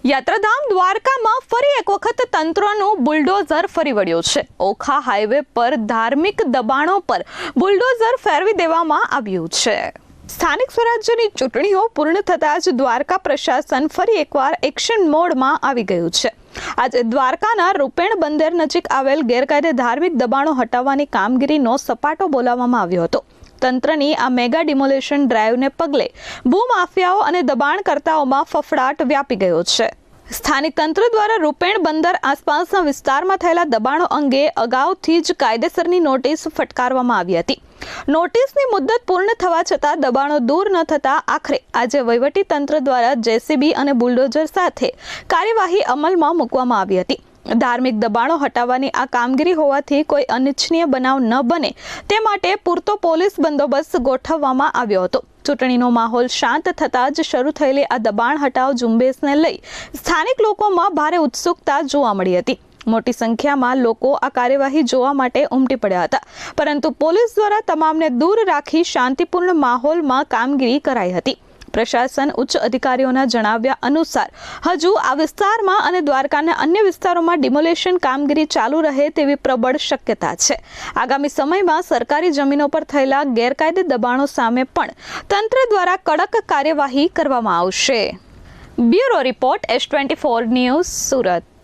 યાત્રાધામ દ્વારકામાં ફરી એક વખત તંત્રનું બુલડોઝર ફરી વળ્યું છે। ઓખા હાઈવે પર ધાર્મિક દબાણો પર બુલડોઝર ફેરવી દેવામાં આવ્યું છે। સ્થાનિક સ્વરાજ્યની ચૂંટણીઓ પૂર્ણ થતાં જ દ્વારકા પ્રશાસન ફરી એકવાર એક્શન મોડમાં આવી ગયું છે। આજે દ્વારકાના રૂપેણ બંદર નજીક આવેલ ગેરકાયદે ધાર્મિક દબાણો હટાવવાની કામગીરીનો સપાટો બોલાવવામાં આવ્યો હતો। તંત્રની આ મેગા ડિમોલેશન ડ્રાઈવને પગલે ભૂમાફિયાઓ અને દબાણકર્તાઓમાં ફફડાટ વ્યાપી ગયો છે। સ્થાનિક તંત્ર દ્વારા રૂપેણ બંદર આસપાસના વિસ્તારમાં થયેલા દબાણો અંગે અગાઉથી જ કાયદેસરની નોટિસ ફટકારવામાં આવી હતી। નોટિસની મુદ્દત પૂર્ણ થવા છતાં દબાણો દૂર ન થતા આખરે આજે વહીવટી તંત્ર દ્વારા જેસીબી અને બુલડોઝર સાથે કાર્યવાહી અમલમાં મૂકવામાં આવી હતી। ધાર્મિક દબાણો હટાવવાની આ કામગીરી હોવાથી કોઈ અનિચ્છનીય બનાવ ન બને તે માટે પૂરતો પોલીસ બંદોબસ્ત ગોઠવવામાં આવ્યો હતો। ચૂંટણીનો માહોલ શાંત થતાં જ શરૂ થયેલી આ દબાણ હટાવ ઝુંબેશને લઈ સ્થાનિક લોકોમાં ભારે ઉત્સુકતા જોવા મળી હતી। મોટી સંખ્યામાં લોકો આ કાર્યવાહી જોવા માટે ઉમટી પડ્યા હતા, પરંતુ પોલીસ દ્વારા તમામને દૂર રાખી શાંતિપૂર્ણ માહોલમાં કામગીરી કરાઈ હતી। પ્રશાસન ઉચ્ચ અધિકારીઓના જણાવ્યા અનુસાર હજુ આ વિસ્તારમાં અને દ્વારકાના અન્ય વિસ્તારોમાં ડિમોલેશન કામગીરી ચાલુ રહે તેવી પ્રબળ શક્યતા છે। આગામી સમયમાં સરકારી જમીનો પર થયેલા ગેરકાયદે દબાણો સામે પણ તંત્ર દ્વારા કડક કાર્યવાહી કરવામાં આવશે। Bureau report S24 news, Surat.